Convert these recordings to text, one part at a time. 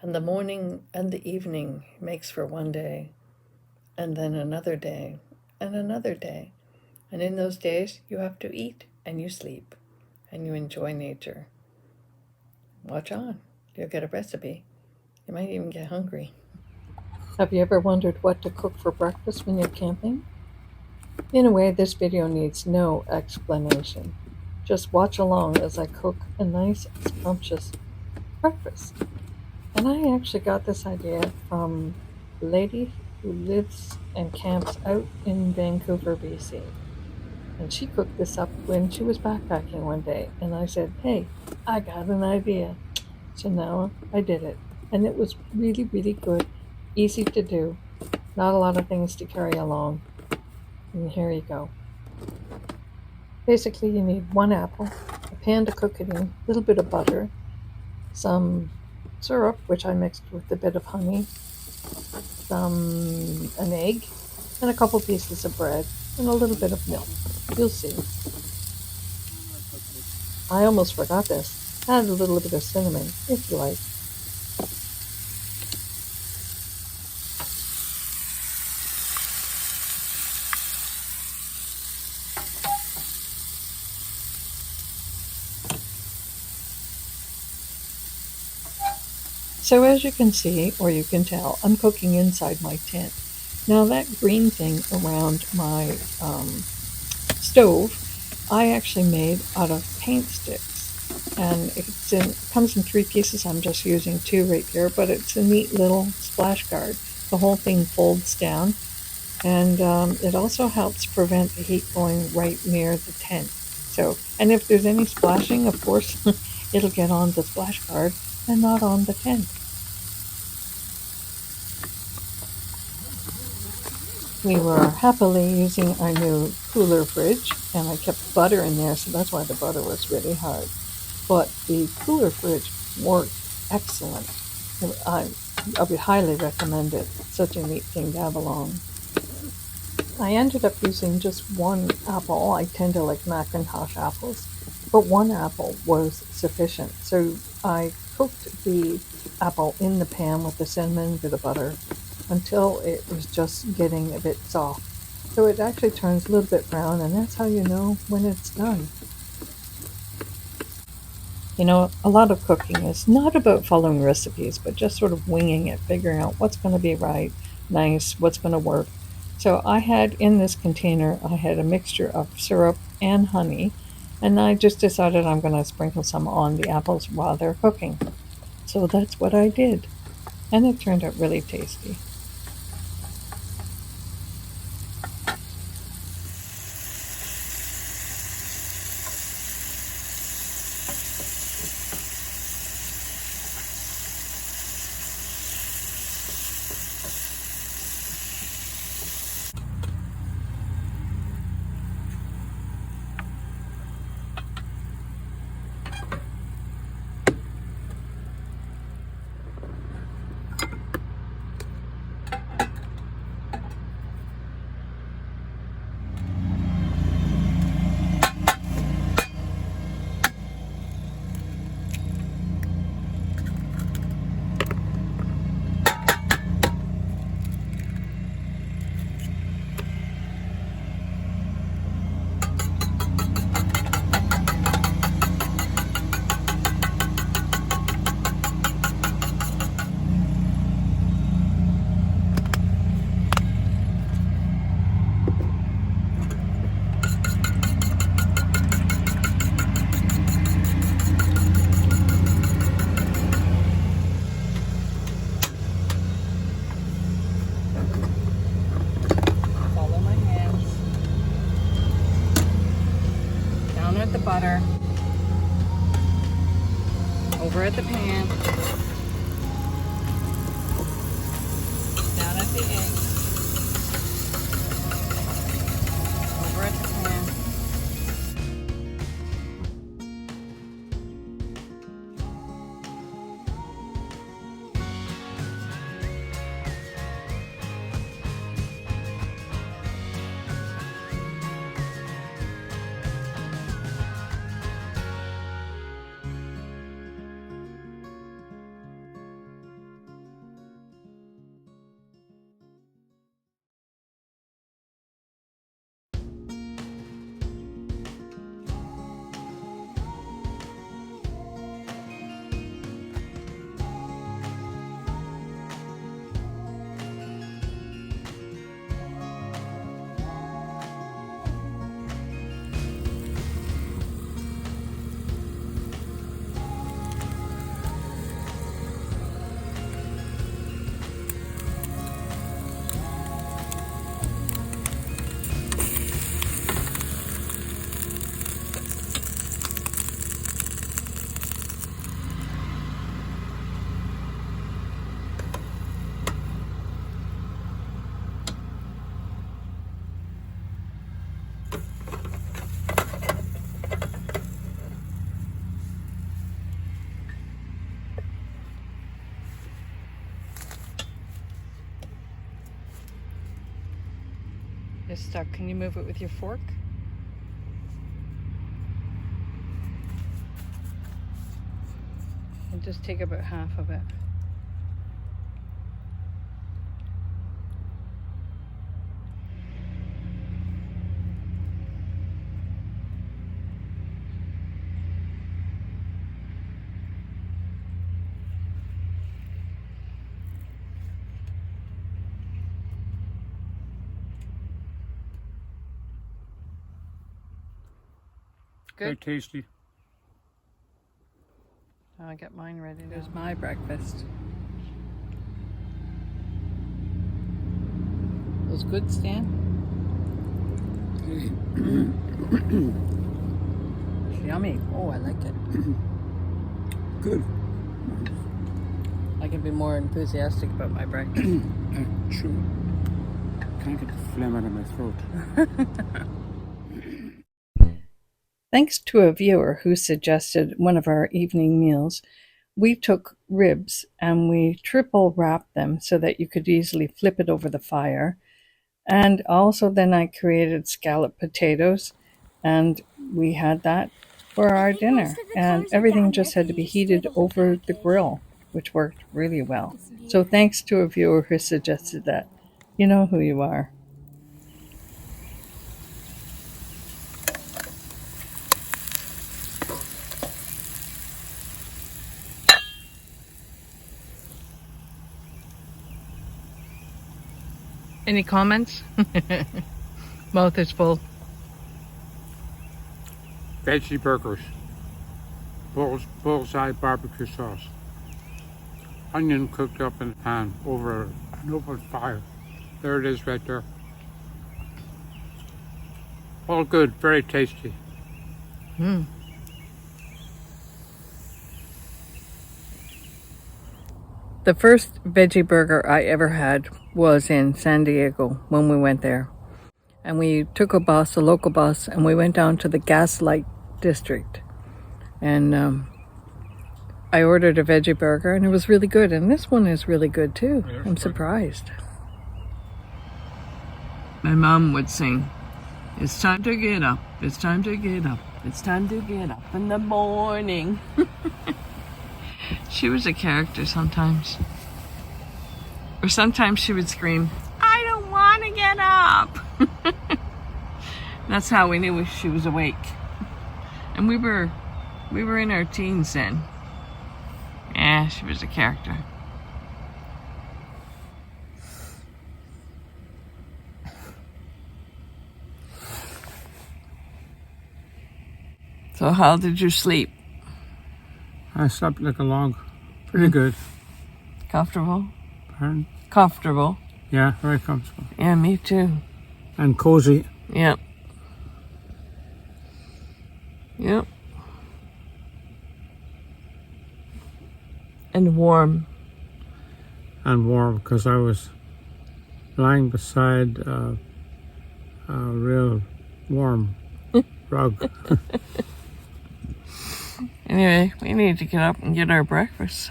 And the morning and the evening makes for one day, and then another day, and another day. And in those days, you have to eat, and you sleep, and you enjoy nature. Watch on. You'll get a recipe. You might even get hungry. Have you ever wondered what to cook for breakfast when you're camping? In a way, this video needs no explanation. Just watch along as I cook a nice, scrumptious breakfast. And I actually got this idea from a lady who lives and camps out in Vancouver, BC. And she cooked this up when she was backpacking one day. And I said, hey, I got an idea. So now I did it. And it was really, really good. Easy to do. Not a lot of things to carry along. And here you go. Basically, you need one apple, a pan to cook it in, a little bit of butter, some syrup, which I mixed with a bit of honey, an egg, and a couple pieces of bread, and a little bit of milk. You'll see. I almost forgot this. Add a little bit of cinnamon, if you like. So as you can see, or you can tell, I'm cooking inside my tent. Now that green thing around my stove, I actually made out of paint sticks. And it comes in 3 pieces. I'm just using 2 right here, but it's a neat little splash guard. The whole thing folds down, and it also helps prevent the heat going right near the tent. So, and if there's any splashing, of course, it'll get on the splash guard and not on the tent. We were happily using our new cooler fridge, and I kept butter in there, so that's why the butter was really hard. But the cooler fridge worked excellent. I would highly recommend it. Such a neat thing to have along. I ended up using just one apple. I tend to like Macintosh apples, but one apple was sufficient. So I cooked the apple in the pan with the cinnamon, bit of butter, until it was just getting a bit soft. So it actually turns a little bit brown, and that's how you know when it's done. You know, a lot of cooking is not about following recipes, but just sort of winging it, figuring out what's going to be right, nice, what's going to work. So I had in this container, I had a mixture of syrup and honey, and I just decided I'm going to sprinkle some on the apples while they're cooking. So that's what I did, and it turned out really tasty. It's stuck. Can you move it with your fork? And just take about half of it. Very Good. tasty. I'll get mine ready. There's my breakfast. Was good, Stan? It's yummy. Oh, I like it. Good. I can be more enthusiastic about my breakfast. True. Can't get the phlegm out of my throat. Thanks to a viewer who suggested one of our evening meals, we took ribs and we triple wrapped them so that you could easily flip it over the fire. And also then I created scalloped potatoes, and we had that for our dinner. And everything just had to be heated over the grill, which worked really well. So thanks to a viewer who suggested that. You know who you are. Any comments? Mouth is full. Veggie burgers. Bullseye barbecue sauce. Onion cooked up in a pan over an open fire. There it is right there. All good, very tasty. Mm. The first veggie burger I ever had was in San Diego when we went there. And we took a local bus, and we went down to the Gaslight District. And I ordered a veggie burger, and it was really good. And this one is really good too. I'm surprised. My mom would sing, "It's time to get up, it's time to get up, it's time to get up in the morning." She was a character sometimes. Or sometimes she would scream, "I don't want to get up." That's how we knew she was awake. And we were in our teens then. Yeah, she was a character. So how did you sleep? I slept like a log. Pretty good. Comfortable? Pardon? Comfortable. Yeah, very comfortable. Yeah, me too. And cozy. Yep. Yep. And warm. And warm, because I was lying beside a real warm rug. Anyway, we need to get up and get our breakfast.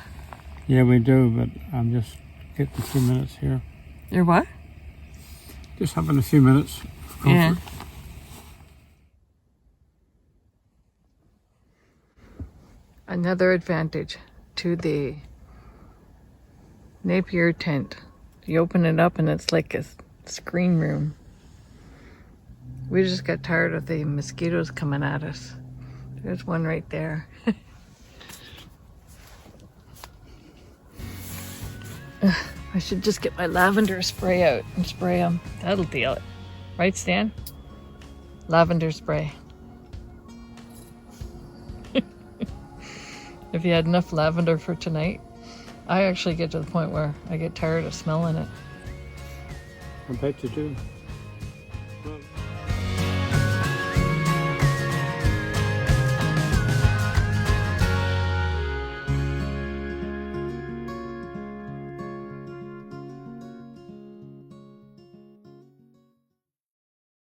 Yeah, we do, but I'm just getting a few minutes here. You're what? Just having a few minutes. Yeah. Another advantage to the Napier tent. You open it up and it's like a screen room. We just got tired of the mosquitoes coming at us. There's one right there. I should just get my lavender spray out and spray them. That'll deal it. Right, Stan? Lavender spray. If you had enough lavender for tonight, I actually get to the point where I get tired of smelling it. I bet you do.